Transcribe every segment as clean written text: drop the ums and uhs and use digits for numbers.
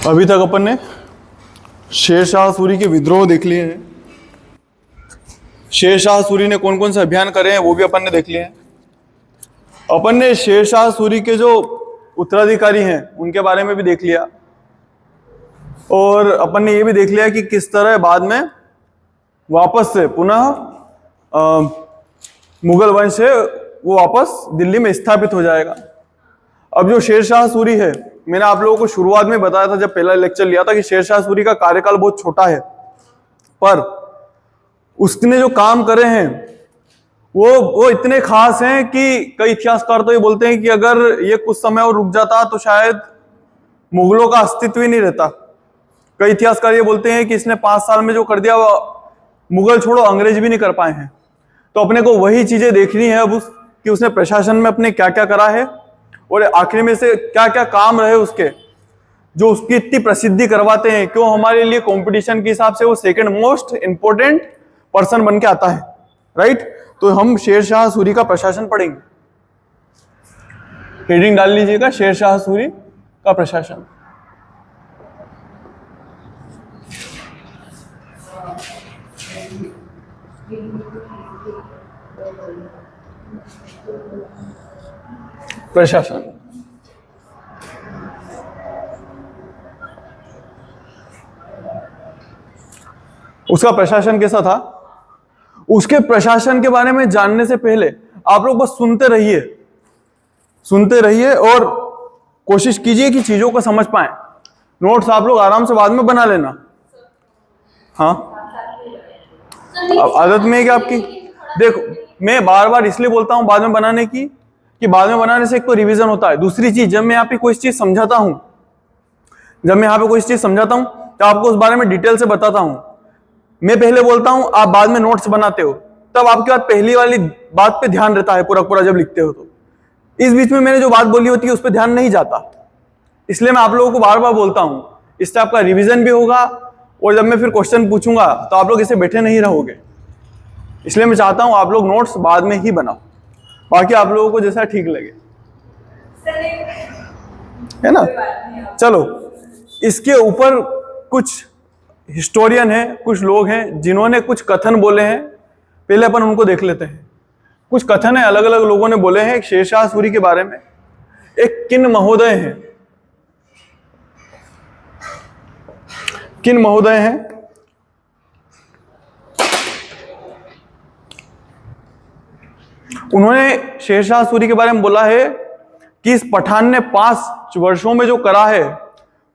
अभी तक अपन ने शेरशाह सूरी के विद्रोह देख लिए हैं। शेरशाह सूरी ने कौन कौन से अभियान करे हैं वो भी अपन ने देख लिए हैं। अपन ने शेरशाह सूरी के जो उत्तराधिकारी हैं उनके बारे में भी देख लिया, और अपन ने ये भी देख लिया कि किस तरह बाद में वापस से पुनः मुगल वंश है वो वापस दिल्ली में स्थापित हो जाएगा। अब जो शेरशाह सूरी है, मैंने आप लोगों को शुरुआत में बताया था जब पहला लेक्चर लिया था कि शेरशाह सूरी का कार्यकाल बहुत छोटा है, पर उसने जो काम करे हैं वो इतने खास हैं कि कई इतिहासकार तो ये बोलते हैं कि अगर ये कुछ समय और रुक जाता तो शायद मुगलों का अस्तित्व ही नहीं रहता। कई इतिहासकार ये बोलते हैं कि इसने 5 साल में जो कर दिया वो मुगल छोड़ो अंग्रेज भी नहीं कर पाए हैं। तो अपने को वही चीजें देखनी है अब कि उसने प्रशासन में अपने क्या क्या करा है और आखिर में से क्या क्या काम रहे उसके, जो उसकी इतनी प्रसिद्धि करवाते हैं, क्यों हमारे लिए कंपटीशन के हिसाब से वो सेकंड मोस्ट इंपोर्टेंट पर्सन बन के आता है, राइट। तो हम शेरशाह सूरी का प्रशासन पढ़ेंगे। हेडिंग डाल लीजिएगा, शेरशाह सूरी का प्रशासन। प्रशासन उसका प्रशासन कैसा था, उसके प्रशासन के बारे में जानने से पहले आप लोग बस सुनते रहिए और कोशिश कीजिए कि चीजों को समझ पाएं। नोट्स आप लोग आराम से बाद में बना लेना। हाँ, अब आदत में है क्या आपकी? देखो, मैं बार बार इसलिए बोलता हूं बाद में बनाने की कि बाद में बनाने से एक तो रिवीजन होता है। दूसरी चीज, जब मैं यहाँ पे कोई चीज समझाता हूं तो आपको उस बारे में डिटेल से बताता हूं। मैं पहले बोलता हूं, आप बाद में नोट्स बनाते हो, तब आपके बाद पहली वाली बात पे ध्यान रहता है पूरा जब लिखते हो। तो इस बीच में मैंने जो बात बोली होती है उस पर ध्यान नहीं जाता, इसलिए मैं आप लोगों को बार बार बोलता हूं। इससे आपका रिवीजन भी होगा और जब मैं फिर क्वेश्चन पूछूंगा तो आप लोग इसे बैठे नहीं रहोगे। इसलिए मैं चाहता हूं आप लोग नोट्स बाद में ही बनाओ, बाकी आप लोगों को जैसा ठीक लगे, है ना। चलो, इसके ऊपर कुछ हिस्टोरियन हैं, कुछ लोग हैं जिन्होंने कुछ कथन बोले हैं, पहले अपन उनको देख लेते हैं। कुछ कथन है अलग अलग लोगों ने बोले हैं शेरशाह सूरी के बारे में। एक किन महोदय हैं, उन्होंने शेरशाह सूरी के बारे में बोला है कि इस पठान ने 5 वर्षों में जो करा है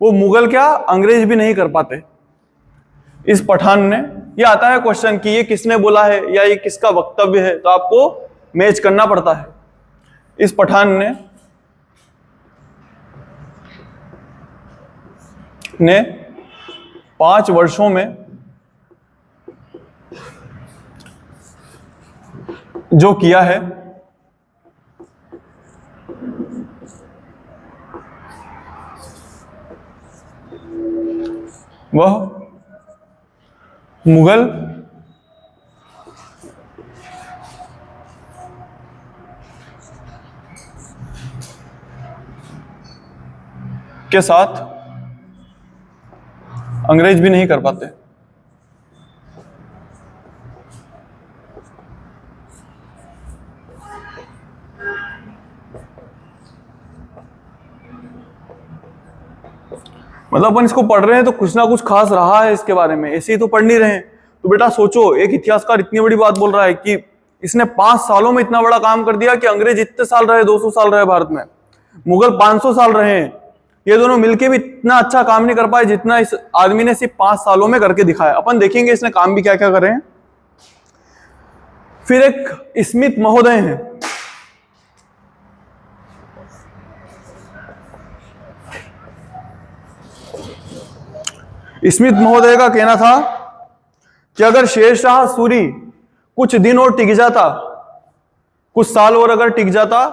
वो मुगल क्या अंग्रेज भी नहीं कर पाते। इस पठान ने, ये आता है क्वेश्चन कि ये किसने बोला है या ये किसका वक्तव्य है, तो आपको मैच करना पड़ता है। इस पठान ने 5 वर्षों में जो किया है वह मुगल के साथ अंग्रेज भी नहीं कर पाते। मतलब अपन इसको पढ़ रहे हैं तो कुछ ना कुछ खास रहा है इसके बारे में, ऐसे ही तो पढ़ नहीं रहे हैं। तो बेटा सोचो, एक इतिहासकार इतनी बड़ी बात बोल रहा है कि इसने 5 सालों में इतना बड़ा काम कर दिया कि अंग्रेज इतने साल रहे, 200 साल रहे भारत में, मुगल 500 साल रहे हैं, ये दोनों मिलके भी इतना अच्छा काम नहीं कर पाए जितना इस आदमी ने सिर्फ 5 सालों में करके दिखाया। अपन देखेंगे इसने काम भी क्या क्या करे हैं। फिर एक स्मिथ महोदय हैं, स्मिथ महोदय का कहना था कि अगर शेरशाह सूरी कुछ दिन और टिक जाता, कुछ साल और अगर टिक जाता,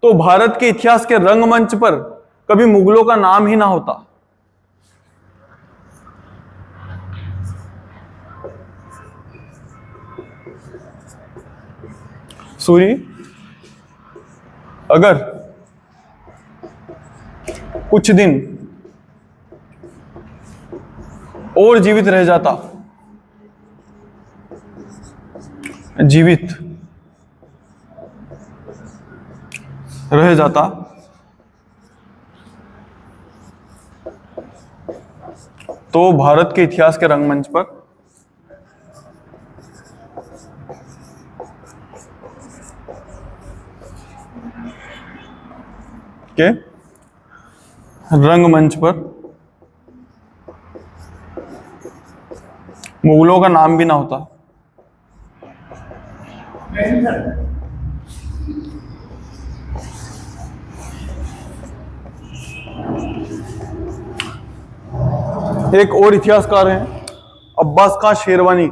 तो भारत के इतिहास के रंगमंच पर कभी मुगलों का नाम ही ना होता। सूरी अगर कुछ दिन और जीवित रह जाता, जीवित रह जाता तो भारत के इतिहास के रंगमंच पर रंगमंच पर मुगलों का नाम भी ना होता। एक और इतिहासकार हैं अब्बास खान शेरवानी।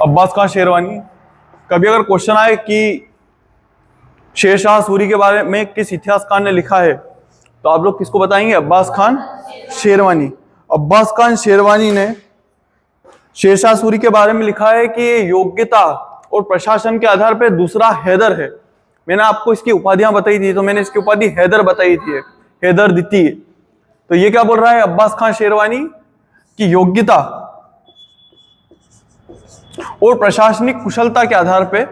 अब्बास खान शेरवानी, कभी अगर क्वेश्चन आए कि शेरशाह सूरी के बारे में किस इतिहासकार ने लिखा है तो आप लोग किसको बताएंगे? अब्बास खान शेरवानी। अब्बास खान शेरवानी ने शेरशाह सूरी के बारे में लिखा है कि ये योग्यता और प्रशासन के आधार पर दूसरा हैदर है। मैंने आपको इसकी उपाधियां बताई थी, तो मैंने इसकी उपाधि हैदर बताई थी, हैदर दी। तो ये क्या बोल रहा है अब्बास खान शेरवानी की योग्यता और प्रशासनिक कुशलता के आधार पे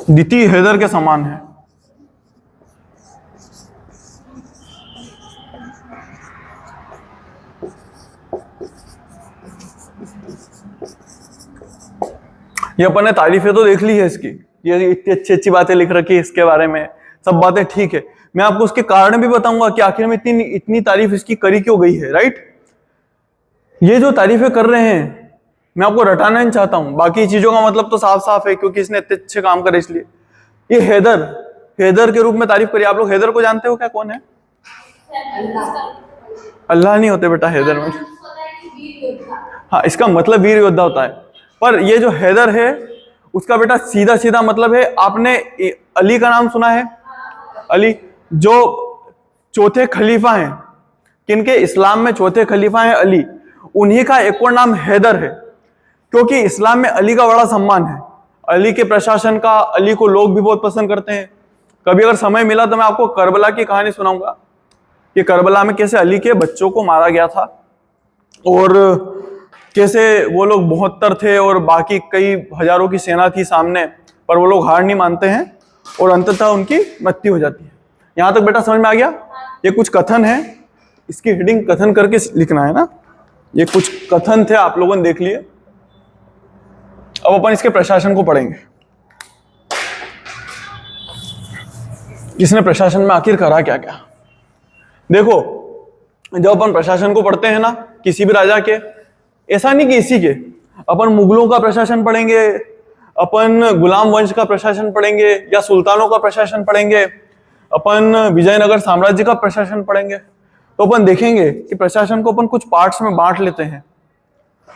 द्वितीय हैदर के समान है। ये अपन ने तारीफें तो देख ली है इसकी, ये इतनी अच्छी अच्छी बातें लिख रखी है इसके बारे में, सब बातें ठीक है। मैं आपको उसके कारण भी बताऊंगा कि आखिर में इतनी तारीफ इसकी करी क्यों गई है, राइट। ये जो तारीफें कर रहे हैं मैं आपको रटाना नहीं चाहता हूं, बाकी चीजों का मतलब तो साफ साफ है क्योंकि इसने इतने अच्छे काम करे इसलिए। ये हैदर के रूप में तारीफ करी। आप लोग हैदर को जानते हो क्या, कौन है? अल्लाह नहीं होते बेटा हैदर में। हाँ, इसका मतलब वीर योद्धा होता है। पर ये जो हैदर है उसका बेटा सीधा सीधा मतलब है, आपने अली का नाम सुना है? अली जो चौथे खलीफा हैं, किनके? इस्लाम में चौथे खलीफा हैं अली, उन्हीं का एक और नाम हैदर है क्योंकि इस्लाम में अली का बड़ा सम्मान है, अली के प्रशासन का। अली को लोग भी बहुत पसंद करते हैं। कभी अगर समय मिला तो मैं आपको करबला की कहानी सुनाऊंगा कि करबला में कैसे अली के बच्चों को मारा गया था और कैसे वो लोग 72 थे और बाकी कई हजारों की सेना थी सामने, पर वो लोग हार नहीं मानते हैं और अंततः उनकी मृत्यु हो जाती है। यहां तक बेटा समझ में आ गया? ये कुछ कथन है, इसकी हेडिंग कथन करके लिखना है ना। ये कुछ कथन थे, आप लोगों ने देख लिए। अब अपन इसके प्रशासन को पढ़ेंगे। इसने प्रशासन में आखिर करा क्या क्या। देखो, जब अपन प्रशासन को पढ़ते हैं ना किसी भी राजा के, ऐसा नहीं कि इसी के, अपन मुगलों का प्रशासन पढ़ेंगे, अपन गुलाम वंश का प्रशासन पढ़ेंगे या सुल्तानों का प्रशासन पढ़ेंगे, अपन विजयनगर साम्राज्य का प्रशासन पढ़ेंगे, तो अपन देखेंगे कि प्रशासन को अपन कुछ पार्ट्स में बांट लेते हैं,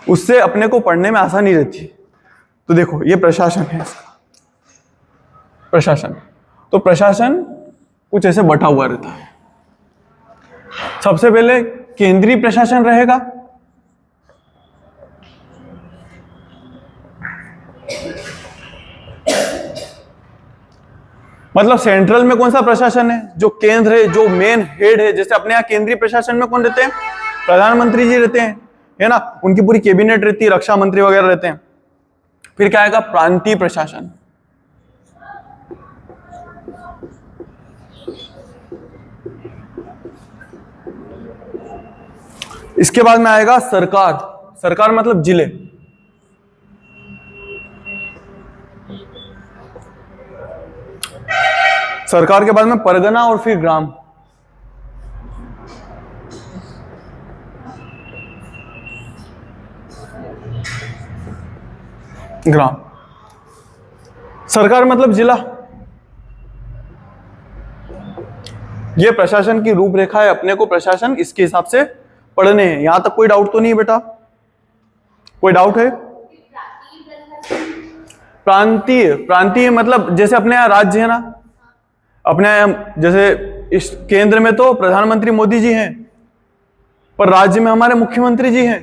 उससे अपने को पढ़ने में आसानी रहती है। तो देखो, ये प्रशासन है इसका प्रशासन। तो प्रशासन कुछ ऐसे बटा हुआ रहता है। सबसे पहले केंद्रीय प्रशासन रहेगा, मतलब सेंट्रल में कौन सा प्रशासन है, जो केंद्र है, जो मेन हेड है। जैसे अपने यहाँ केंद्रीय प्रशासन में कौन रहते हैं? प्रधानमंत्री जी रहते हैं, है ना। उनकी पूरी कैबिनेट रहती है, रक्षा मंत्री वगैरह रहते हैं। फिर क्या आएगा? प्रांतीय प्रशासन। इसके बाद में आएगा सरकार। सरकार मतलब जिले। सरकार के बाद में परगना और फिर ग्राम। ग्राम। सरकार मतलब जिला। ये प्रशासन की रूपरेखा है, अपने को प्रशासन इसके हिसाब से पढ़ने हैं। यहां तक कोई डाउट तो नहीं बेटा? कोई डाउट है? प्रांतीय, प्रांतीय मतलब जैसे अपने यहाँ राज्य है ना, अपने यहाँ जैसे इस केंद्र में तो प्रधानमंत्री मोदी जी हैं, पर राज्य में हमारे मुख्यमंत्री जी हैं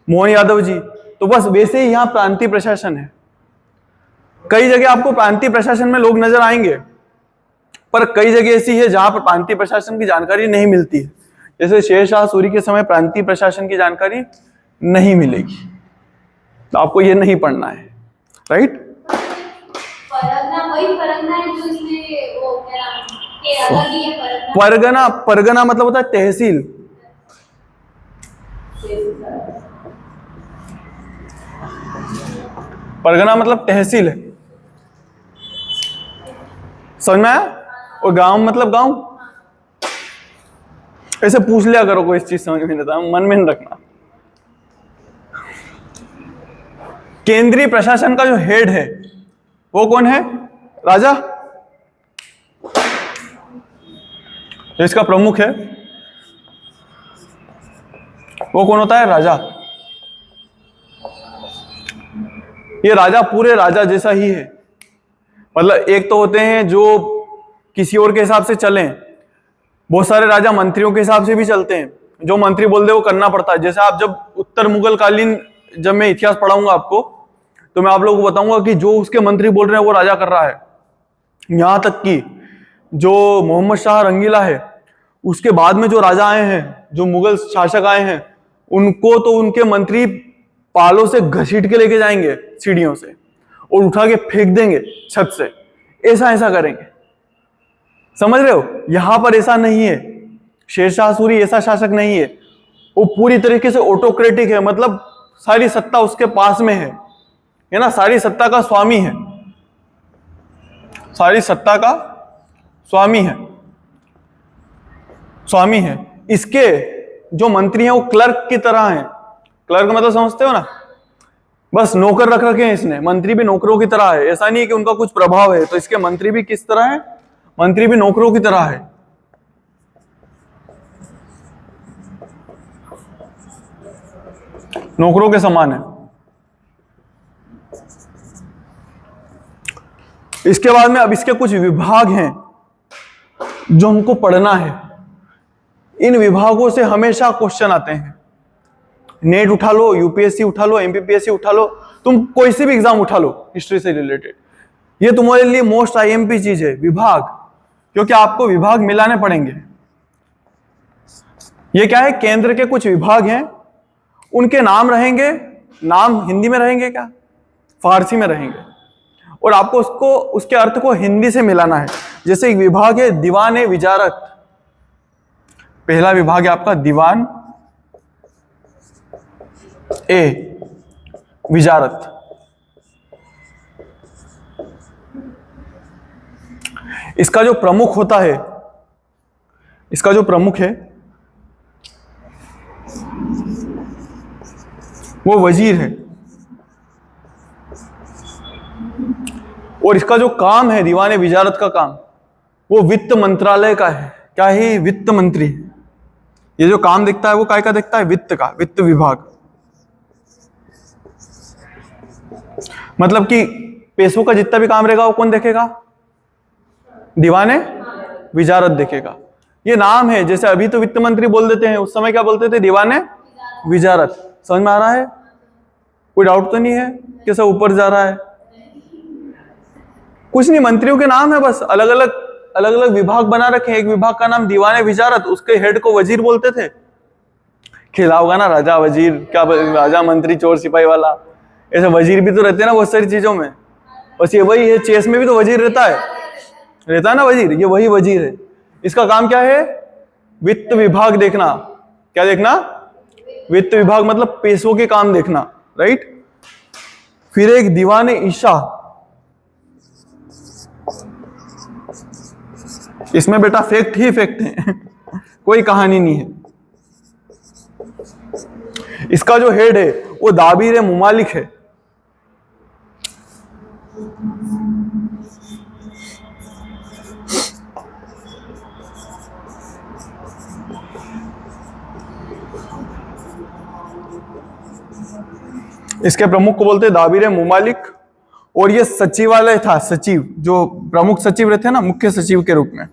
मोहन यादव जी, तो बस वैसे ही यहाँ प्रांतीय प्रशासन है। कई जगह आपको प्रांतीय प्रशासन में लोग नजर आएंगे, पर कई जगह ऐसी है जहां पर प्रांतीय प्रशासन की जानकारी नहीं मिलती है। जैसे शेरशाह सूरी के समय प्रांतीय प्रशासन की जानकारी नहीं मिलेगी, तो आपको ये नहीं पढ़ना है, राइट? परगना, परगना मतलब होता है तहसील। परगना मतलब तहसील है, समझ में आया? और गांव मतलब गांव। ऐसे पूछ लिया करो, कोई इस चीज समझ में नहीं आता, मन में नहीं रखना। केंद्रीय प्रशासन का जो हेड है वो कौन है? राजा। इसका प्रमुख है वो कौन होता है? राजा। ये राजा पूरे राजा जैसा ही है, मतलब एक तो होते हैं जो किसी और के हिसाब से चलें, बहुत सारे राजा मंत्रियों के हिसाब से भी चलते हैं, जो मंत्री बोल दे वो करना पड़ता है। जैसे आप जब उत्तर मुगल कालीन, जब मैं इतिहास पढ़ाऊंगा आपको, तो मैं आप लोगों को बताऊंगा कि जो उसके मंत्री बोल रहे हैं वो राजा कर रहा है। यहां तक कि जो मोहम्मद शाह रंगीला है, उसके बाद में जो राजा आए हैं, जो मुगल शासक आए हैं, उनको तो उनके मंत्री पालों से घसीट के लेके जाएंगे सीढ़ियों से और उठा के फेंक देंगे छत से, ऐसा ऐसा करेंगे। समझ रहे हो? यहां पर ऐसा नहीं है। शेरशाह सूरी ऐसा शासक नहीं है, वो पूरी तरीके से ऑटोक्रेटिक है, मतलब सारी सत्ता उसके पास में है ना, सारी सत्ता का स्वामी है, सारी सत्ता का स्वामी है, स्वामी है। इसके जो मंत्री हैं वो क्लर्क की तरह हैं। क्लर्क मतलब समझते हो ना, बस नौकर रख रखे हैं इसने। मंत्री भी नौकरों की तरह है, ऐसा नहीं है कि उनका कुछ प्रभाव है, तो इसके मंत्री भी किस तरह है? मंत्री भी नौकरों की तरह है। नौकरों के समान है। इसके बाद में अब इसके कुछ विभाग हैं जो हमको पढ़ना है। इन विभागों से हमेशा क्वेश्चन आते हैं। नेट उठा लो, यूपीएससी उठा लो, एमपीपीएससी उठा लो, तुम कोई सी भी एग्जाम उठा लो हिस्ट्री से रिलेटेड, ये तुम्हारे लिए मोस्ट आईएमपी चीज है, विभाग। क्योंकि आपको विभाग मिलाने पड़ेंगे। ये क्या है? केंद्र के कुछ विभाग हैं, उनके नाम रहेंगे। नाम हिंदी में रहेंगे क्या? फारसी में रहेंगे, और आपको उसको, उसके अर्थ को हिंदी से मिलाना है। जैसे एक विभाग है दीवान ए विजारत। पहला विभाग है आपका दीवान ए विजारत। इसका जो प्रमुख होता है, इसका जो प्रमुख है वो वजीर है, और इसका जो काम है दीवान विजारत का काम, वो वित्त मंत्रालय का है। क्या है? वित्त मंत्री। ये जो काम दिखता है वो काय का दिखता है? वित्त का, वित्त विभाग। मतलब कि पैसों का जितना भी काम रहेगा वो कौन देखेगा? दीवाने विजारत देखेगा। ये नाम है। जैसे अभी तो वित्त मंत्री बोल देते हैं, उस समय क्या बोलते थे? दीवाने विजारत। समझ में आ रहा है? कोई डाउट तो नहीं है? कैसा ऊपर जा रहा है? कुछ नहीं, मंत्रियों के नाम है बस, अलग अलग विभाग बना रखे हैं। एक विभाग का नाम दीवाने विजारत, उसके हेड को वजीर बोलते थे। खेला होगा ना राजा वजीर, क्या राजा मंत्री चोर सिपाही वाला, ऐसे वजीर भी तो रहते हैं ना बहुत सारी चीजों में। बस ये वही है, चेस में भी तो वजीर रहता है ना वजीर, ये वही वजीर है। इसका काम क्या है? वित्त विभाग देखना। क्या देखना? वित्त विभाग मतलब पैसों के काम देखना, राइट। फिर एक दीवाने ईशा, इसमें बेटा फैक्ट ही फैक्ट है कोई कहानी नहीं है। इसका जो हेड है वो दाबीर मुमालिक है। इसके प्रमुख को बोलते हैं दाबिर मुमालिक। और ये सचिवालय था, सचिव, जो प्रमुख सचिव रहते हैं ना, मुख्य सचिव के रूप में।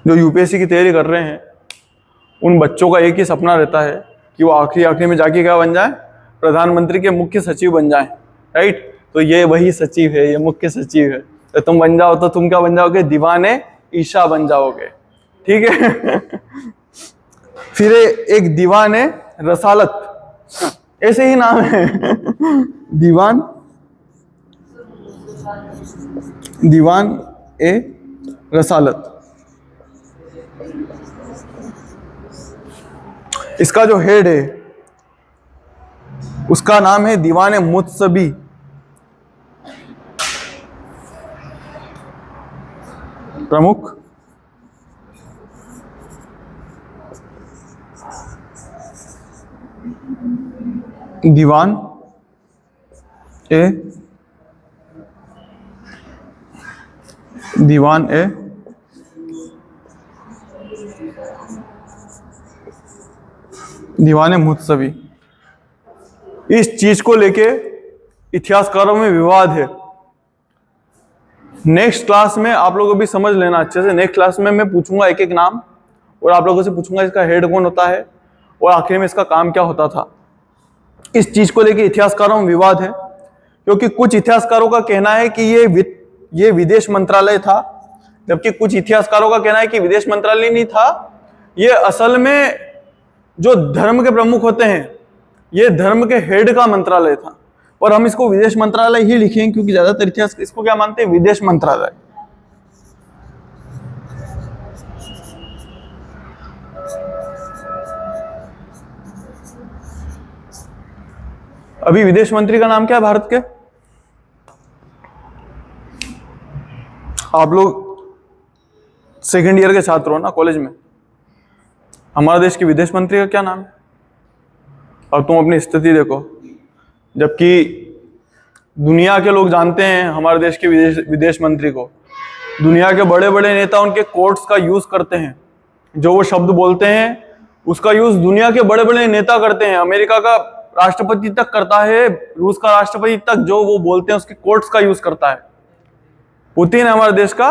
जो यूपीएससी की तैयारी कर रहे हैं उन बच्चों का एक ही सपना रहता है कि वो आखिरी में जाके क्या बन जाए, प्रधानमंत्री के मुख्य सचिव बन जाए, राइट। तो ये वही सचिव है, ये मुख्य सचिव है। तो तुम बन जाओ तो तुम क्या बन जाओगे, दीवाने ईशा बन जाओगे, ठीक है। फिर एक दीवाने रसालत, ऐसे ही नाम है। दीवान ए रसालत। इसका जो हेड है उसका नाम है दीवाने मुत्सबी। प्रमुख दीवान ए दीवाने मुत्सबी। इस चीज को लेके इतिहासकारों में विवाद है। नेक्स्ट क्लास में आप लोगों को भी समझ लेना अच्छे से। नेक्स्ट क्लास में मैं पूछूंगा एक एक नाम और आप लोगों से पूछूंगा इसका हेड कौन होता है और आखिर में इसका काम क्या होता था। इस चीज को लेके इतिहासकारों में विवाद है, क्योंकि कुछ इतिहासकारों का कहना है कि ये विदेश मंत्रालय था, जबकि कुछ इतिहासकारों का कहना है कि विदेश मंत्रालय नहीं था, ये असल में जो धर्म के प्रमुख होते हैं, ये धर्म के हेड का मंत्रालय था। और हम इसको विदेश मंत्रालय ही लिखेंगे क्योंकि ज्यादातर इतिहास इसको क्या मानते हैं, विदेश मंत्रालय। अभी विदेश मंत्री का नाम क्या है भारत के? आप लोग सेकेंड ईयर के छात्र हो ना कॉलेज में। हमारे देश के विदेश मंत्री का क्या नाम है? और तुम अपनी स्थिति देखो, जबकि दुनिया के लोग जानते हैं हमारे देश के विदेश मंत्री को। दुनिया के बड़े बड़े नेता उनके कोट्स का यूज करते हैं, जो वो शब्द बोलते हैं उसका यूज दुनिया के बड़े बड़े नेता करते हैं। अमेरिका का राष्ट्रपति तक करता है, रूस का राष्ट्रपति तक जो वो बोलते हैं उसके कोट्स का यूज करता है। पुतिन है हमारे देश का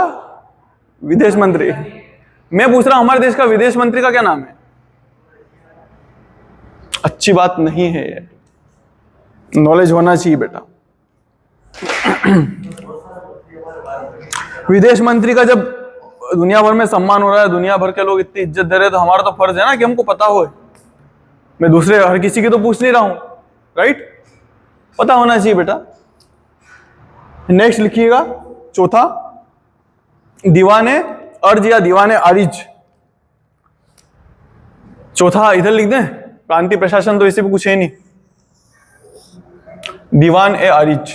विदेश मंत्री। मैं पूछ रहा हूं हमारे देश का विदेश मंत्री का क्या नाम है? अच्छी बात नहीं है ये, नॉलेज होना चाहिए बेटा। विदेश मंत्री का जब दुनिया भर में सम्मान हो रहा है, दुनिया भर के लोग इतनी इज्जत दे रहे हैं, तो हमारा तो फर्ज है ना कि हमको पता हो। मैं दूसरे हर किसी की तो पूछ नहीं रहा हूं, राइट। पता होना चाहिए बेटा। नेक्स्ट लिखिएगा चौथा, दीवाने अर्ज या दीवाने आरिज। चौथा इधर लिख दें, प्रांतीय प्रशासन तो इसे भी कुछ है नहीं। दीवान ए आरिज,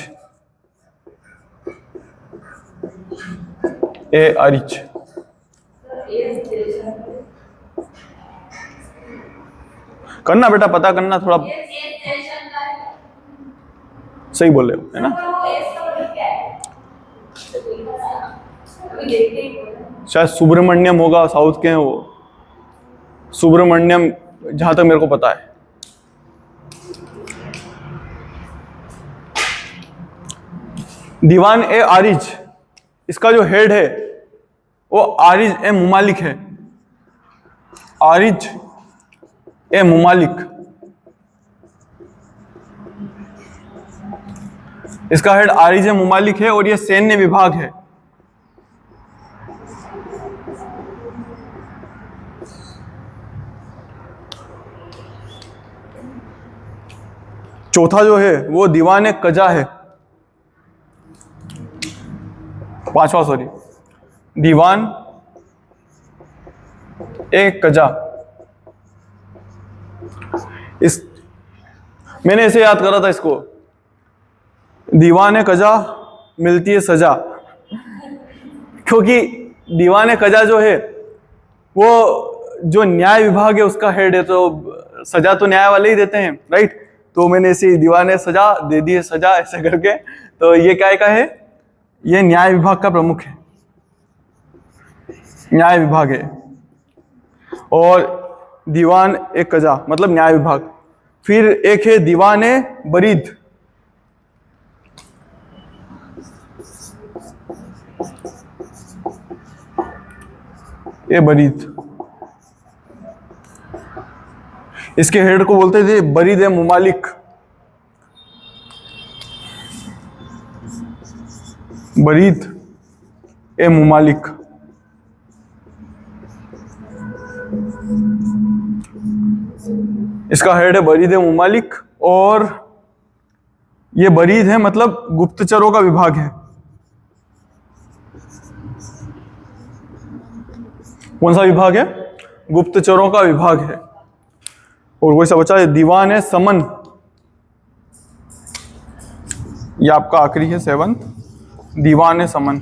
ए आरिज। करना बेटा, पता करना थोड़ा। सही बोल रहे हो, है ना। शायद सुब्रमण्यम होगा, साउथ के हैं वो, सुब्रमण्यम, जहां तक मेरे को पता है। दीवान ए आरिज, इसका जो हेड है वो आरिज ए मुमालिक है। आरिज ए मुमालिक, इसका हेड आरिज ए मुमालिक है और यह सैन्य विभाग है। चौथा जो है वो दीवान ए कजा है। पांचवा सॉरी, दीवान ए कजा। इस मैंने ऐसे याद करा था इसको, दीवान ए कजा मिलती है सजा। क्योंकि दीवान ए कजा जो है वो जो न्याय विभाग है उसका हेड है, तो सजा तो न्याय वाले ही देते हैं, राइट। तो मैंने ऐसे दीवान ए सजा दे दी है, सजा ऐसे करके। तो ये क्या का है, ये न्याय विभाग का प्रमुख है, न्याय विभाग है। और दीवान ए कजा मतलब न्याय विभाग। फिर एक है दीवान ए बरीद, ए बरीद, इसके हेड को बोलते थे बरीद ए मुमालिक, बरीद ए मुमालिक। इसका हेड है बरीद ए मुमालिक, और ये बरीद है मतलब गुप्तचरों का विभाग है। कौन सा विभाग है? गुप्तचरों का विभाग है। और कोई सा बचा है? दीवान है समन, ये आपका आखिरी है 7th, दीवान है समन।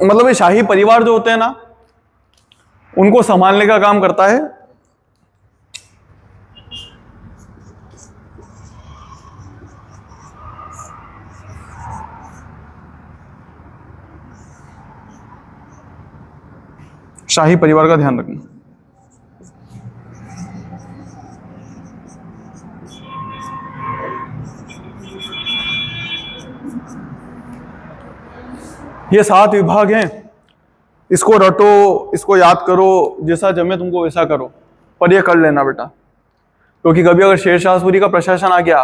मतलब ये शाही परिवार जो होते हैं ना, उनको संभालने का काम करता है शाही परिवार का ध्यान रखना। ये 7 विभाग हैं, इसको रटो, इसको याद करो, जैसा जमे तुमको वैसा करो, पर ये कर लेना बेटा, क्योंकि कभी अगर शेरशाह सूरी का प्रशासन आ गया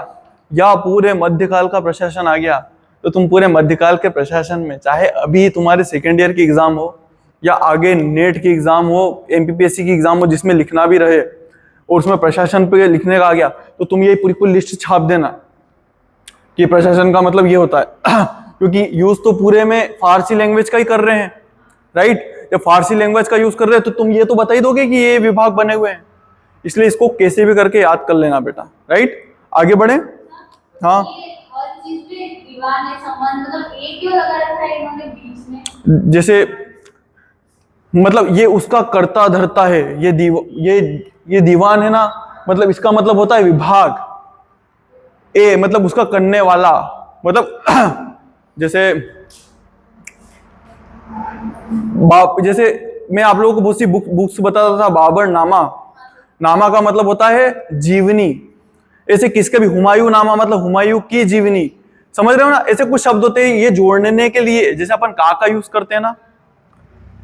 या पूरे मध्यकाल का प्रशासन आ गया, तो तुम पूरे मध्यकाल के प्रशासन में, चाहे अभी तुम्हारे सेकेंड ईयर की एग्जाम हो या आगे नेट की एग्जाम हो, एमपीपीएससी की एग्जाम हो जिसमें लिखना भी रहे, और उसमें प्रशासन पे लिखने का आ गया, तो तुम ये पूरी लिस्ट छाप देना कि प्रशासन का मतलब ये होता है। क्योंकि यूज तो पूरे में फारसी लैंग्वेज का ही कर रहे हैं, राइट? जब फारसी लैंग्वेज का यूज कर रहे हैं तो तुम ये तो बता ही दोगे कि ये विभाग बने हुए हैं, इसलिए इसको कैसे भी करके याद कर लेना बेटा, राइट? आगे बढ़े। हाँ, जैसे मतलब ये उसका कर्ता धर्ता है, ये दीवान है ना, मतलब इसका मतलब होता है विभाग। ए मतलब उसका करने वाला, मतलब जैसे जैसे मैं आप लोगों को बहुत सी बुक्स बताता था, बाबर नामा, नामा का मतलब होता है जीवनी। ऐसे किसके भी हुमायूं नामा मतलब हुमायूं की जीवनी, समझ रहे हो ना? ऐसे कुछ शब्द होते हैं ये जोड़ने के लिए, जैसे अपन का यूज करते हैं ना,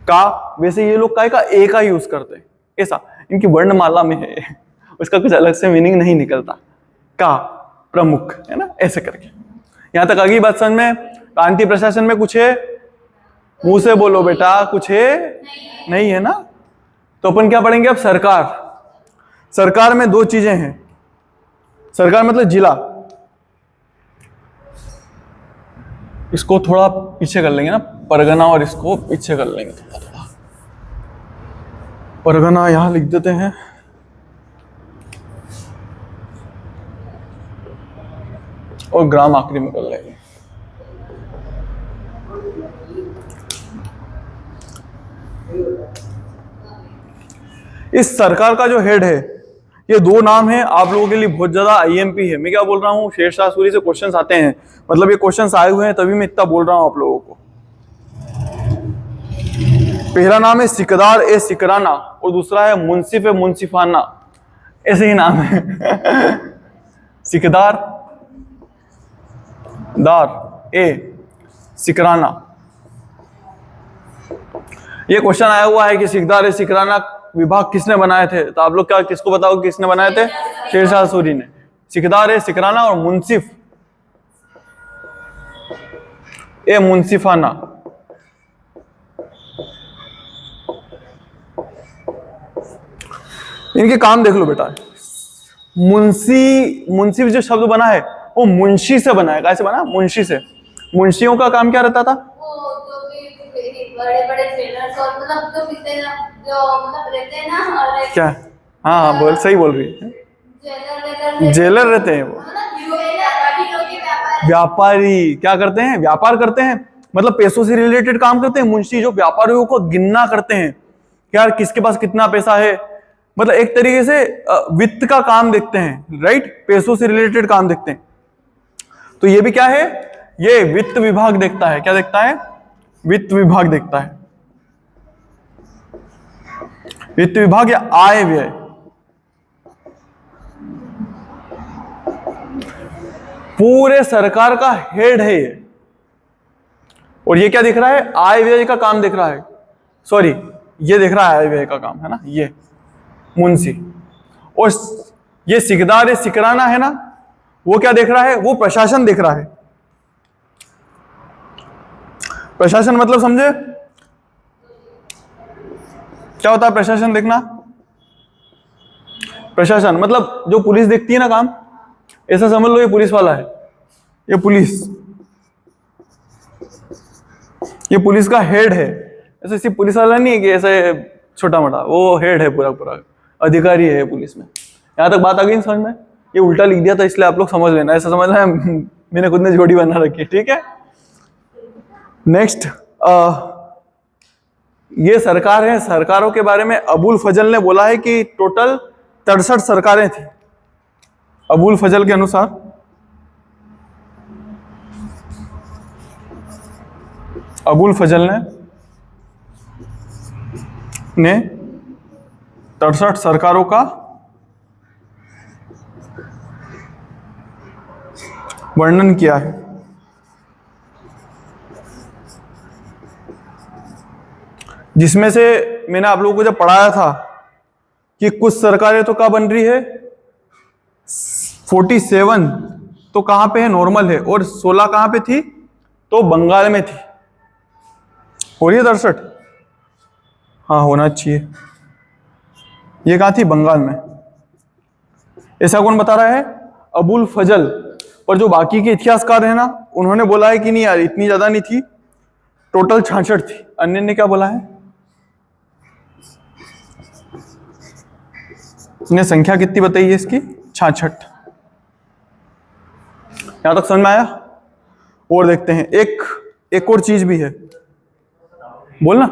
का, वैसे ये लोग का ए का यूज करते हैं। ऐसा इनकी वर्णमाला में है, उसका कुछ अलग से मीनिंग नहीं निकलता। का प्रमुख है ना, ऐसे करके। यहां तक अगली बात समझ में? प्रांतीय प्रशासन में कुछ है? मुंह से बोलो बेटा, कुछ है? नहीं है ना? तो अपन क्या पढ़ेंगे अब? सरकार। सरकार में 2 चीजें हैं। सरकार मतलब जिला, इसको थोड़ा पीछे कर लेंगे ना, परगना, और इसको पीछे कर लेंगे थोड़ा। परगना यहां लिख देते हैं, और ग्राम आखिरी में कर लेंगे। इस सरकार का जो हेड है, ये 2 नाम है, आप लोगों के लिए बहुत ज्यादा आईएमपी है। मैं क्या बोल रहा हूँ, शेरशाह सूरी से क्वेश्चंस आते हैं, मतलब ये क्वेश्चंस आए हुए हैं तभी मैं इतना बोल रहा हूँ आप लोगों को। पहला नाम है सिकदार ए सिकराना, और दूसरा है मुंसिफ ए मुंसिफाना, ऐसे ही नाम है। सिकदार दार ए सिकराना। ये क्वेश्चन आया हुआ है कि सिकदार ए सिकराना विभाग किसने बनाए थे, तो आप लोग क्या किसको बताओ किसने बनाए थे? शेरशाह सूरी ने। सिकदार ए सिकराना और मुंसिफ ए मुंसिफाना। इनके काम देख लो बेटा। मुंसिफ जो शब्द बना है वो मुंशी से बना है। कैसे बना? मुंशी से। मुंशियों का काम क्या रहता था? बड़े बड़े जेलर्स और मतलब जो मतलब रहते हैं ना, क्या? हाँ बोल, सही बोल रही है। जेलर रहते हैं वो, व्यापारी क्या करते हैं? व्यापार करते हैं, मतलब पैसों से रिलेटेड काम करते हैं। मुंशी जो व्यापारियों को गिनना करते हैं, यार किसके पास कितना पैसा है, मतलब एक तरीके से वित्त का काम देखते हैं, राइट? पैसों से रिलेटेड काम देखते हैं। तो ये भी क्या है? ये वित्त विभाग देखता है। क्या देखता है? वित्त विभाग देखता है। वित्त विभाग या आय व्यय, पूरे सरकार का हेड है ये। और ये क्या दिख रहा है? आय व्यय का काम दिख रहा है। सॉरी, ये दिख रहा है आय व्यय का काम, है ना, ये मुंशी। और ये सिकदार सिकराना है ना, वो क्या देख रहा है? वो प्रशासन देख रहा है। प्रशासन मतलब समझे क्या होता है प्रशासन देखना? प्रशासन मतलब जो पुलिस देखती है ना काम, ऐसा समझ लो ये पुलिस वाला है, ये पुलिस का हेड है। ऐसे सिर्फ पुलिस वाला नहीं है कि ऐसे छोटा मोटा, वो हेड है, पूरा पूरा अधिकारी है पुलिस में। यहां तक बात आ गई समझ में? ये उल्टा लिख दिया था इसलिए आप लोग समझ लेना, ऐसा समझना है मैंने खुद ने जोड़ी बना रखी है, ठीक है। नेक्स्ट, ये सरकार है। सरकारों के बारे में अबुल फजल ने बोला है कि टोटल 63 सरकारें थी। अबुल फजल के अनुसार अबुल फजल ने 63 सरकारों का वर्णन किया है। जिसमें से मैंने आप लोगों को जब पढ़ाया था कि कुछ सरकारें तो कहाँ बन रही है, 47 तो कहां पे है, नॉर्मल है, और 16 कहां पे थी, तो बंगाल में थी। हो रही है 63? हाँ होना चाहिए। ये कहां थी? बंगाल में। ऐसा कौन बता रहा है? अबुल फजल। पर जो बाकी के इतिहासकार है ना, उन्होंने बोला है कि नहीं यार इतनी ज्यादा नहीं थी, टोटल 66 थी। अन्य ने क्या बोला है? इसने संख्या कितनी बताई है इसकी? 66। यहां तक समझ में आया? और देखते हैं, एक और चीज भी है, बोलना।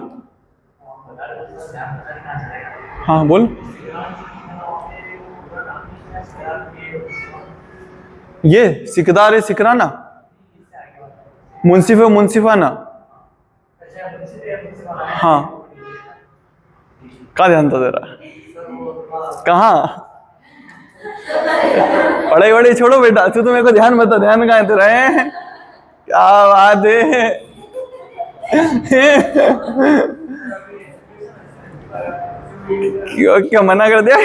हाँ बोल। ये सिकदार है सिकराना, मुंसिफ है मुंसिफाना। हाँ, कहाँ ध्यान था तेरा? कहाँ? पढ़ाई वढ़ाई छोड़ो बेटा, तू तो मेरे को ध्यान बता, ध्यान कहाँ तेरा है? क्या बात है। क्या मना कर दिया?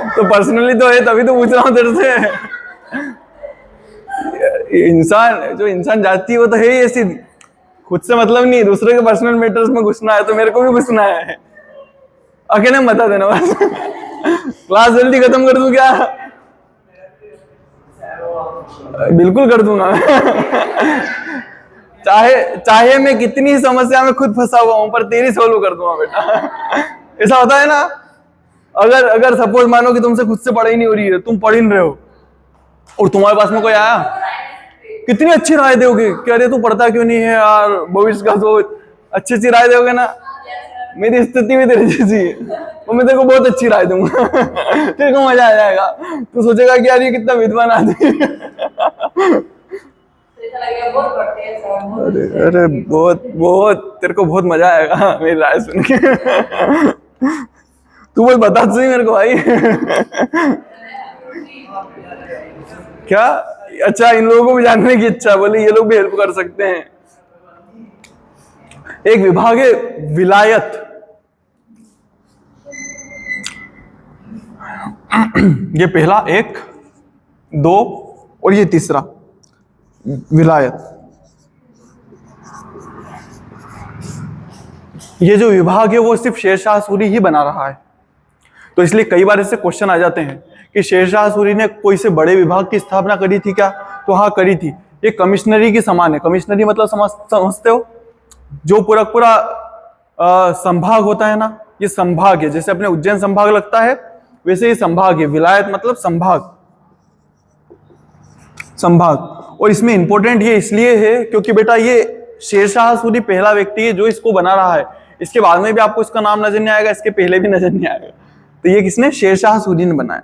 तो पर्सनली तो है, तभी तो पूछ रहा हूँ तेरे से। इंसान जाती है वो तो है ही ऐसी, खुद से मतलब नहीं, दूसरे के पर्सनल मैटर्स में घुसना है तो मेरे को भी घुसना है। अकेले में बता देना बस। क्लास जल्दी खत्म कर दूं क्या? बिल्कुल कर दूंगा। चाहे मैं कितनी समस्या में खुद फंसा हुआ हूं, पर तेरी सोल्व कर दूंगा बेटा। ऐसा होता है ना। अगर सपोज मानो कि तुमसे खुद से पढ़ाई नहीं हो रही है, तुम पढ़ ही नहीं रहे हो, और तुम्हारे पास में कोई आया, कितनी अच्छी राय दोगे कि अरे तू पढ़ता क्यों नहीं है यार, भविष्य का सोच, अच्छी राय दोगे ना। मेरी स्थिति भी तेरे जैसी है, और मैं तेरे को बहुत अच्छी राय दूंगा। तेरे को मजा आ जाएगा, तू सोचेगा कि यार ये कितना विद्वान आदमी। अरे बहुत तेरे को बहुत मजा आएगा मेरी राय सुन के। तू बस बता सही मेरे को भाई। क्या? अच्छा, इन लोगों को भी जानने की इच्छा, बोले ये लोग भी हेल्प कर सकते हैं। एक विभाग है विलायत। ये पहला, 1, 2 और ये तीसरा विलायत। ये जो विभाग है वो सिर्फ शेरशाह सूरी ही बना रहा है। तो इसलिए कई बार ऐसे क्वेश्चन आ जाते हैं कि शेरशाह सूरी ने कोई से बड़े विभाग की स्थापना करी थी क्या? तो हाँ करी थी। ये कमिश्नरी के समान है। कमिश्नरी मतलब समझते हो, जो पूरा संभाग होता है ना, ये संभाग है। जैसे अपने उज्जैन संभाग लगता है, वैसे ये संभाग है। विलायत मतलब संभाग। और इसमें इंपॉर्टेंट ये इसलिए है क्योंकि बेटा ये शेरशाह सूरी पहला व्यक्ति है जो इसको बना रहा है। इसके बाद में भी आपको इसका नाम नजर नहीं आएगा, इसके पहले भी नजर नहीं आएगा। तो ये किसने? शेरशाह सूरी ने बनाया।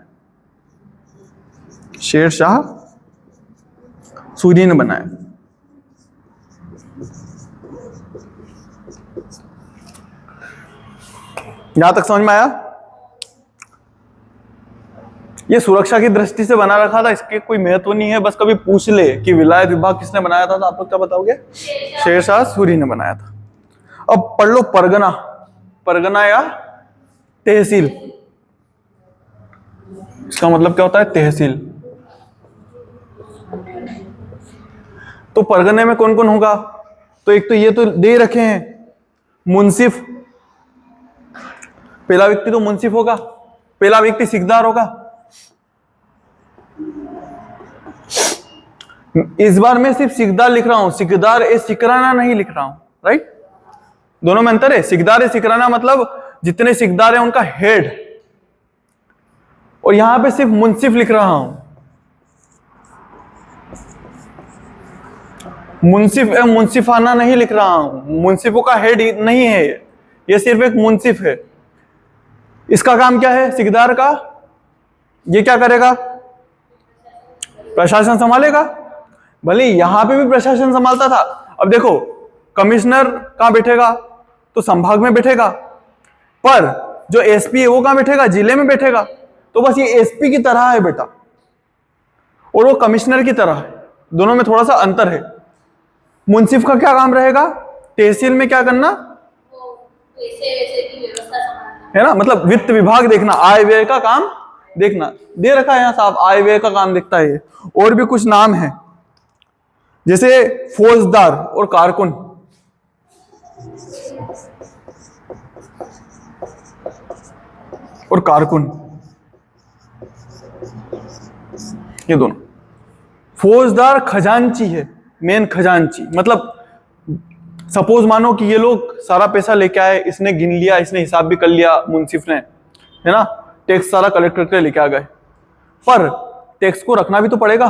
शेरशाह सूरी ने बनाया। यहां तक समझ में आया? ये सुरक्षा की दृष्टि से बना रखा था, इसके कोई महत्व नहीं है, बस कभी पूछ ले कि विलायत विभाग किसने बनाया था तो आप लोग क्या बताओगे? शेरशाह सूरी ने बनाया था। अब पढ़ लो परगना, परगना या तहसील। इसका मतलब क्या होता है? तहसील। तो परगने में कौन कौन होगा? तो एक तो ये तो दे रखे हैं, मुंसिफ, पहला व्यक्ति तो मुंसिफ होगा, पहला व्यक्ति सिकदार होगा। इस बार मैं सिर्फ सिकदार लिख रहा हूं, सिकदार ए सिकराना नहीं लिख रहा हूं, राइट? दोनों में अंतर है। सिकदार ए सिकराना मतलब जितने सिकदार हैं उनका हेड, और यहां पे सिर्फ मुंसिफ लिख रहा हूं। मुंसिफ मुंसिफाना नहीं लिख रहा हूं, मुंसिफों का हेड नहीं है ये सिर्फ एक मुंसिफ है। इसका काम क्या है सिकदार का? ये क्या करेगा? प्रशासन संभालेगा। भले यहां पे भी प्रशासन संभालता था। अब देखो, कमिश्नर कहां बैठेगा? तो संभाग में बैठेगा, पर जो एसपी है वो कहां बैठेगा? जिले में बैठेगा। तो बस ये एसपी की तरह है बेटा, और वो कमिश्नर की तरह है, दोनों में थोड़ा सा अंतर है। मुंसिफ का क्या काम रहेगा? तहसील में क्या करना पैसे वैसे की व्यवस्था संभालना है ना, मतलब वित्त विभाग देखना, आय व्यय का काम देखना। दे रखा है यहां साहब, आय व्यय का काम देखता है। और भी कुछ नाम है, जैसे फौजदार और कारकुन। और कारकुन, ये दोनों। फौजदार खजांची है, मेन खजांची। मतलब सपोज मानो कि ये लोग सारा पैसा लेके आए, इसने गिन लिया, इसने हिसाब भी कर लिया मुंसिफ ने, है ना, टैक्स सारा कलेक्टर के लेके आ गए, पर टैक्स को रखना भी तो पड़ेगा,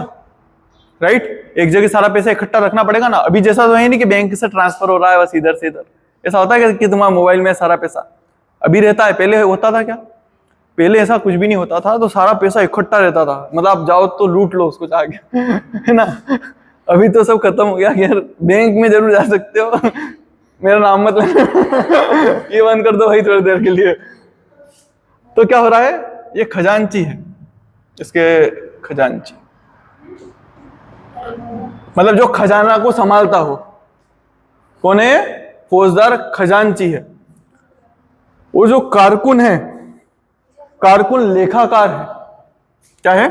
राइट? एक जगह सारा पैसा इकट्ठा रखना पड़ेगा ना। अभी जैसा तो है नहीं कि बैंक से ट्रांसफर हो रहा है बस इधर से इधर। ऐसा होता है कि तुम्हारा मोबाइल में सारा पैसा अभी रहता है, पहले होता था क्या? पहले ऐसा कुछ भी नहीं होता था, तो सारा पैसा इकट्ठा रहता था, मतलब आप जाओ तो लूट लो उसको जाके, है ना। अभी तो सब खत्म हो गया। यार बैंक में जरूर जा सकते हो, मेरा नाम मत ये बंद कर दो भाई थोड़ी देर के लिए। तो क्या हो रहा है? ये खजांची है, इसके खजांची मतलब जो खजाना को संभालता हो। कौन है? फौजदार खजांची है। वो जो कारकुन है, कारकुन लेखाकार है। क्या है?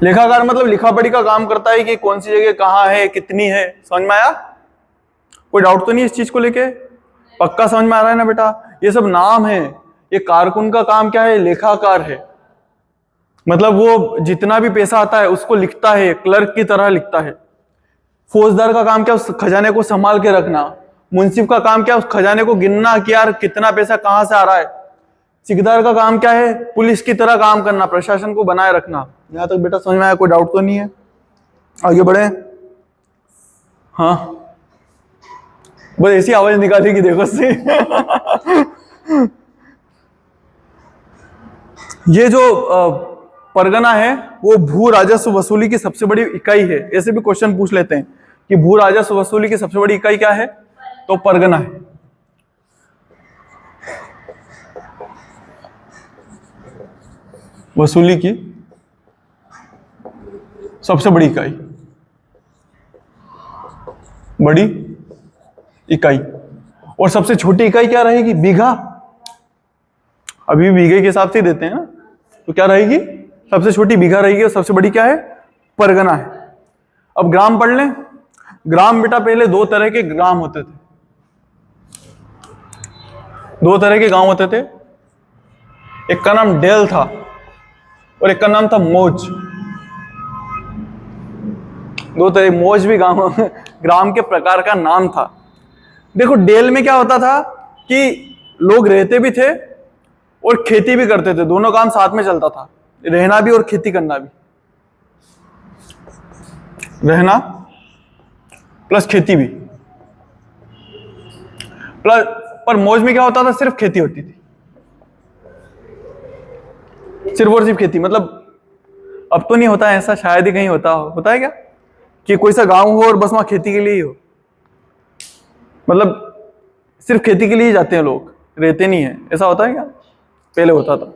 लेखाकार मतलब लिखा पढ़ी का काम करता है कि कौन सी जगह कहां है, कितनी है। समझ में आया? कोई डाउट तो नहीं इस चीज को लेके? पक्का समझ में आ रहा है ना बेटा? ये सब नाम है। ये कारकुन का काम क्या है? लेखाकार है। मतलब वो जितना भी पैसा आता है उसको लिखता है, क्लर्क की तरह लिखता है। फौजदार का काम क्या? उस खजाने को संभाल के रखना। मुंसिफ का काम क्या? उस खजाने को गिनना कि यार कितना पैसा कहां से आ रहा है। सिकदार का काम क्या है? पुलिस की तरह काम करना, प्रशासन को बनाए रखना। यहां तक बेटा समझ में आया? कोई डाउट तो नहीं है? आगे बढ़े। हाँ, बस ऐसी आवाज निकाली कि देखो से ये जो परगना है वो भू राजस्व वसूली की सबसे बड़ी इकाई है। ऐसे भी क्वेश्चन पूछ लेते हैं कि भू राजस्व वसूली की सबसे बड़ी इकाई क्या है? तो परगना है। वसूली की सबसे बड़ी इकाई, बड़ी इकाई। और सबसे छोटी इकाई क्या रहेगी? बीघा। अभी बीघे के हिसाब से ही देते हैं ना, तो क्या रहेगी? सबसे छोटी बीघा रहेगी, और सबसे बड़ी क्या है? परगना है। अब ग्राम पढ़ लें। ग्राम बेटा पहले दो तरह के ग्राम होते थे, दो तरह के गांव होते थे। एक का नाम डेल था और एक का नाम था मौज। दो तरह, मौज भी गांव ग्राम के प्रकार का नाम था। देखो डेल में क्या होता था कि लोग रहते भी थे और खेती भी करते थे, दोनों काम साथ में चलता था, रहना भी और खेती करना भी। रहना प्लस खेती भी प्लस। पर मौज में क्या होता था? सिर्फ खेती होती थी, सिर्फ और सिर्फ खेती। मतलब अब तो नहीं होता है ऐसा, शायद ही कहीं होता हो। होता है क्या कि कोई सा गांव हो और बस वहां खेती के लिए ही हो? मतलब सिर्फ खेती के लिए ही जाते हैं लोग, रहते नहीं है। ऐसा होता है क्या? पहले होता था।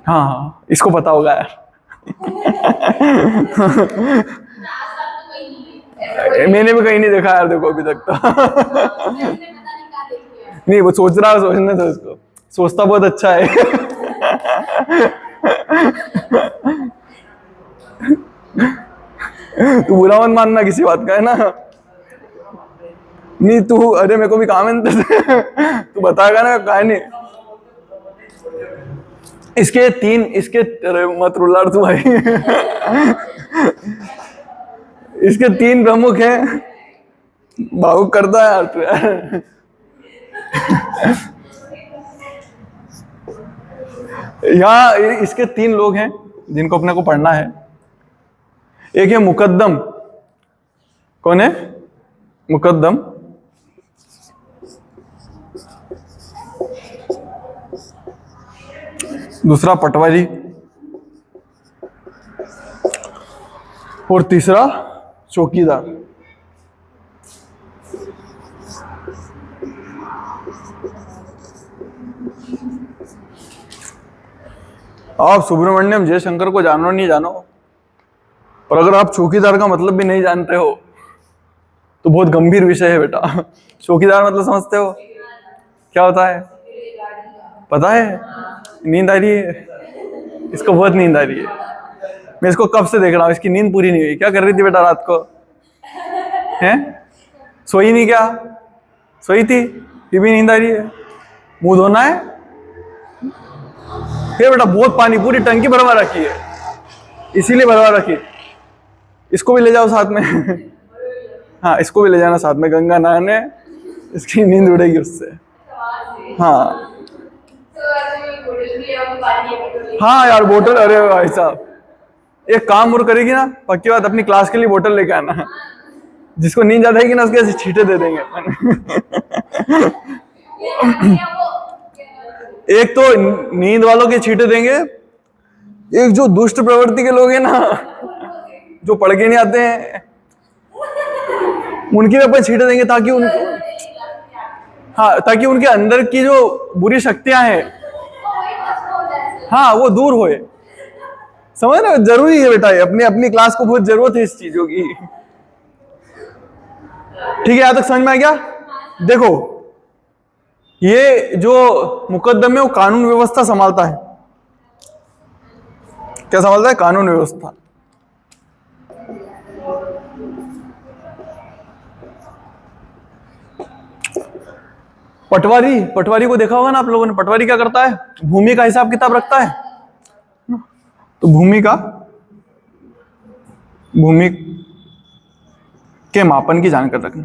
हाँ हाँ, इसको पता होगा यार। मैंने भी कहीं नहीं देखा यार, देखो अभी तक तो। नहीं, वो सोच रहा है, सोचने दो उसको, सोचता बहुत अच्छा है। तू बुरा मत मानना किसी बात का, है ना? नहीं तू, अरे मेरे को भी काम है। तू बताएगा ना कहानी। इसके तीन, इसके, अरे मत रुला तू भाई। इसके तीन प्रमुख हैं। भावुक करता है यार तू यार। यहाँ इसके तीन लोग हैं जिनको अपने को पढ़ना है। एक है मुकद्दम। कौन है मुकद्दम? दूसरा पटवारी, और तीसरा चौकीदार। आप सुब्रमण्यम जयशंकर को जानो नहीं जानो, पर अगर आप चौकीदार का मतलब भी नहीं जानते हो तो बहुत गंभीर विषय है बेटा। चौकीदार मतलब समझते हो क्या होता है? पता है? नींद आ रही है इसको, बहुत नींद आ रही है। मैं इसको कब से देख रहा हूँ, इसकी नींद पूरी नहीं हुई। क्या कर रही थी बेटा रात को? हैं? सोई नहीं क्या? सोई थी, ये भी नींद आ रही है। मुंह धोना है? ये बेटा बहुत पानी, पूरी टंकी भरवा रखी है, इसीलिए भरवा रखी। इसको भी ले जाओ साथ में। हाँ, इसको भी ले जाना साथ में गंगा नहाने, इसकी नींद उड़ेगी उससे। हाँ हाँ यार, बोतल, अरे भाई साहब एक काम और करेगी ना, पक्की बात, अपनी क्लास के लिए बोतल लेके आना। जिसको नींद ज्यादा आएगी ना उसके ऐसे छींटे दे देंगे। एक तो नींद वालों के छींटे देंगे, एक जो दुष्ट प्रवृत्ति के लोग हैं ना, जो पढ़ के नहीं आते हैं, उनकी भी अपन छींटे देंगे, ताकि ताकि उनके अंदर की जो बुरी शक्तियां हैं, हाँ, वो दूर होए। समझ रहे हो? जरूरी है बेटा, अपनी अपनी क्लास को बहुत जरूरत है इस चीजों की। ठीक है, यहां तक समझ में आ गया? देखो, ये जो मुकद्दम है वो कानून व्यवस्था संभालता है। क्या संभालता है? कानून व्यवस्था। पटवारी, पटवारी को देखा होगा ना आप लोगों ने। पटवारी क्या करता है? भूमि का हिसाब किताब रखता है। तो भूमि के मापन की जानकारी रखना,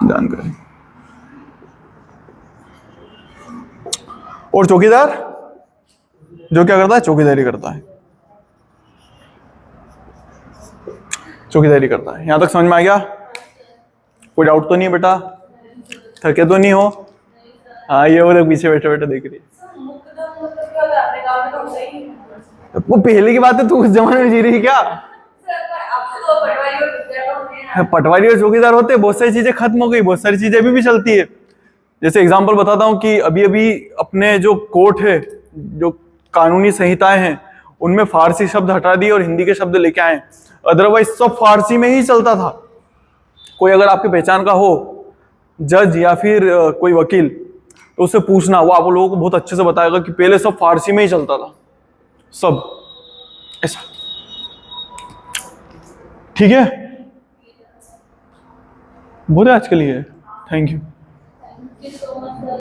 जानकारी। और चौकीदार जो क्या करता है? चौकीदारी करता है। चौकीदारी करता है। यहां तक समझ में आ गया? कोई डाउट तो नहीं बेटा? थके तो नहीं हो? हाँ, ये वो लोग पीछे बैठे बैठे देख रही है। वो पहले की बात है, तू उस जमाने में जी रही क्या? पटवारी और चौकीदार होते, बहुत सारी चीजें खत्म हो गई, बहुत सारी चीजें अभी भी चलती है। जैसे एग्जांपल बताता हूँ कि अभी अभी अपने जो कोर्ट है, जो कानूनी संहिताएं हैं, उनमें फारसी शब्द हटा दिए और हिंदी के शब्द लेके आए। अदरवाइज सब फारसी में ही चलता था। कोई अगर आपकी पहचान का हो, जज या फिर कोई वकील, तो उससे पूछना, वो आप लोगों को बहुत अच्छे से बताएगा कि पहले सब फारसी में ही चलता था, सब ऐसा। ठीक है, बहुत है आज के लिए। Thank you.